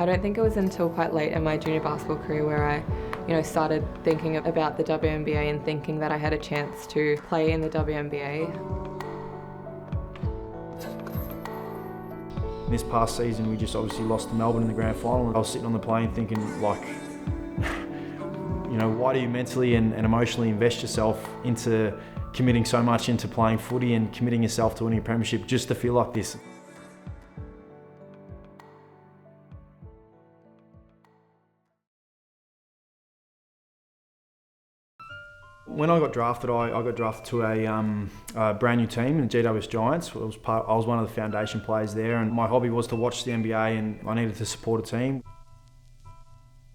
I don't think it was until quite late in my junior basketball career where I started thinking about the WNBA and thinking that I had a chance to play in the WNBA. This past season, we just obviously lost to Melbourne in the grand final. I was sitting on the plane thinking, like, why do you mentally and emotionally invest yourself into committing so much into playing footy and committing yourself to winning a premiership just to feel like this? When I got drafted, I got drafted to a brand new team, the GWS Giants. I was one of the foundation players there, and my hobby was to watch the NBA, and I needed to support a team.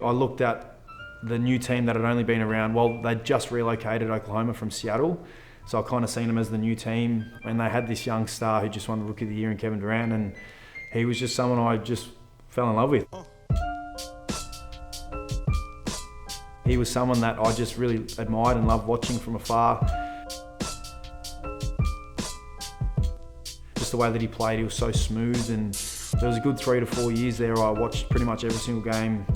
I looked at the new team that had only been around, well, they'd just relocated Oklahoma from Seattle, so I kind of seen them as the new team, and they had this young star who just won the Rookie of the Year in Kevin Durant, and he was just someone I just fell in love with. He was someone that I just really admired and loved watching from afar. Just the way that he played, he was so smooth, and there was a good 3 to 4 years there. I watched pretty much every single game.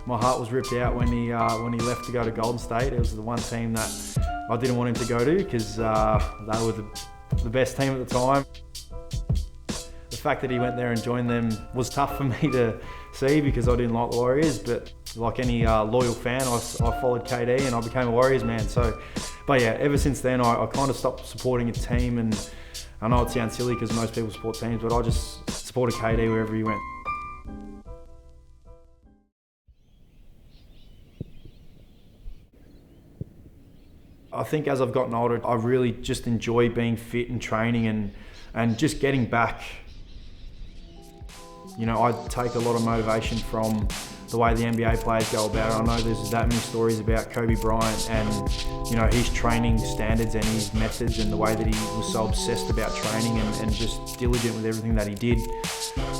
My heart was ripped out when he left to go to Golden State. It was the one team that I didn't want him to go to because they were the best team at the time. The fact that he went there and joined them was tough for me to see because I didn't like the Warriors, but like any loyal fan, I followed KD and I became a Warriors man. But yeah, ever since then I kind of stopped supporting a team, and I know it sounds silly because most people support teams, but I just supported KD wherever he went. I think as I've gotten older, I really just enjoy being fit and training and just getting back. I take a lot of motivation from the way the NBA players go about it. I know there's that many stories about Kobe Bryant and his training standards and his methods and the way that he was so obsessed about training and just diligent with everything that he did.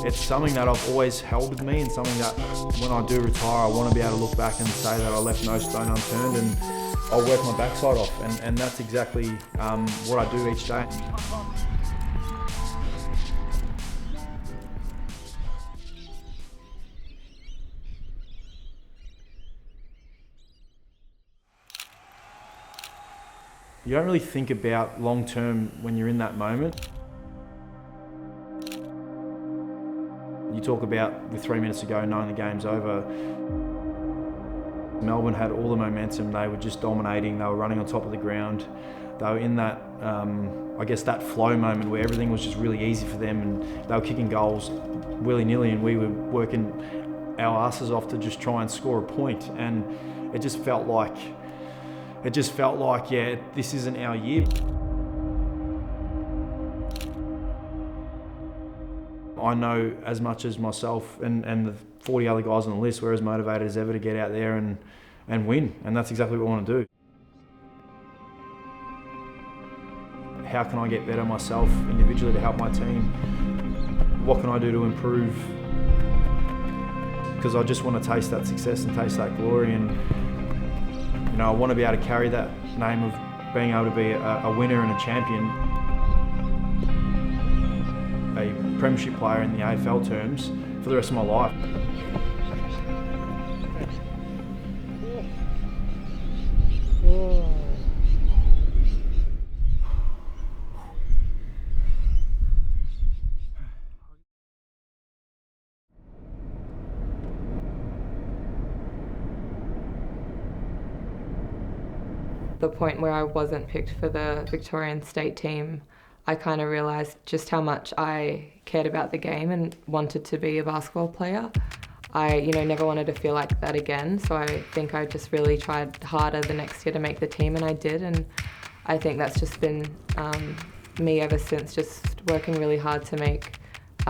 It's something that I've always held with me, and something that when I do retire, I want to be able to look back and say that I left no stone unturned, and I'll work my backside off, and that's exactly what I do each day. You don't really think about long term when you're in that moment. You talk about with 3 minutes to go knowing the game's over. Melbourne had all the momentum, they were just dominating, they were running on top of the ground. They were in that, that flow moment where everything was just really easy for them, and they were kicking goals willy-nilly, and we were working our asses off to just try and score a point. And it just felt like, yeah, this isn't our year. I know as much as myself and the 40 other guys on the list, we're as motivated as ever to get out there and win, and that's exactly what we want to do. How can I get better myself individually to help my team? What can I do to improve? Because I just want to taste that success and taste that glory, and I want to be able to carry that name of being able to be a winner and a champion. A premiership player in the AFL terms for the rest of my life. The point where I wasn't picked for the Victorian state team, I kind of realised just how much I cared about the game and wanted to be a basketball player. I, never wanted to feel like that again, so I think I just really tried harder the next year to make the team, and I did, and I think that's just been me ever since, just working really hard to make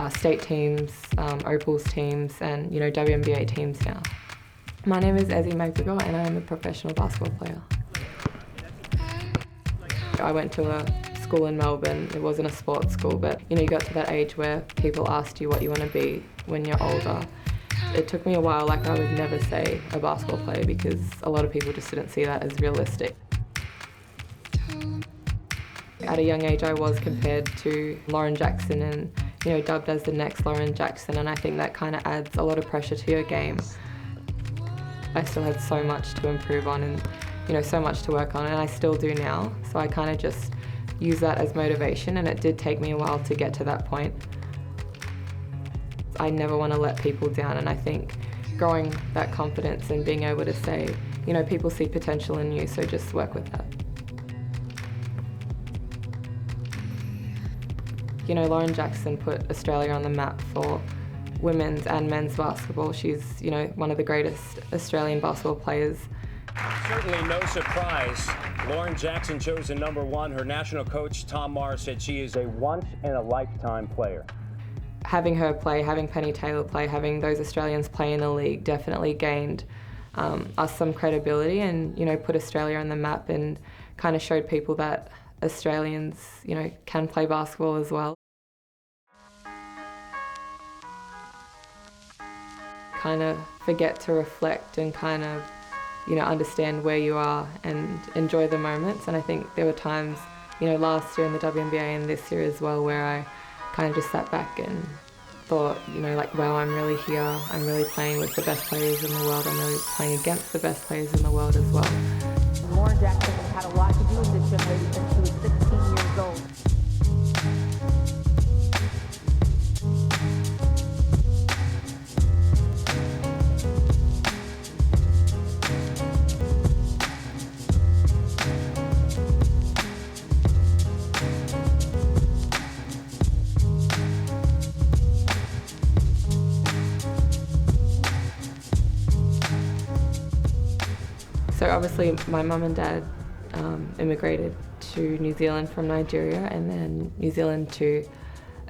state teams, Opals teams, and WNBA teams now. My name is Ezi Magbegor, and I'm a professional basketball player. I went to a school in Melbourne. It wasn't a sports school, but you got to that age where people asked you what you want to be when you're older. It took me a while, I would never say a basketball player because a lot of people just didn't see that as realistic. At a young age I was compared to Lauren Jackson and, you know, dubbed as the next Lauren Jackson, and I think that kind of adds a lot of pressure to your game. I still had so much to improve on and, you know, so much to work on, and I still do now. So I kind of just use that as motivation, and it did take me a while to get to that point. I never want to let people down, and I think growing that confidence and being able to say, you know, people see potential in you, so just work with that. You know, Lauren Jackson put Australia on the map for women's and men's basketball. She's, you know, one of the greatest Australian basketball players. Certainly no surprise. Lauren Jackson chosen #1. Her national coach, Tom Morris, said she is a once-in-a-lifetime player. Having her play, having Penny Taylor play, having those Australians play in the league definitely gained us some credibility and, you know, put Australia on the map and kind of showed people that Australians, you know, can play basketball as well. Kind of forget to reflect and kind of, you know, understand where you are and enjoy the moments. And I think there were times, you know, last year in the WNBA and this year as well, where I kind of just sat back and thought, you know, like, wow, I'm really here. I'm really playing with the best players in the world. I'm really playing against the best players in the world as well. Lauren Jackson has had a lot to do with this young lady since she was 16 years old. So obviously my mum and dad immigrated to New Zealand from Nigeria and then New Zealand to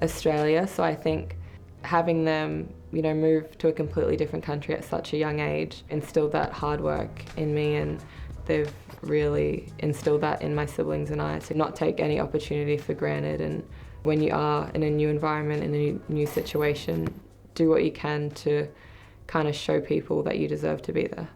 Australia. So I think having them, you know, move to a completely different country at such a young age instilled that hard work in me, and they've really instilled that in my siblings and I, to not take any opportunity for granted. And when you are in a new environment, in a new situation, do what you can to kind of show people that you deserve to be there.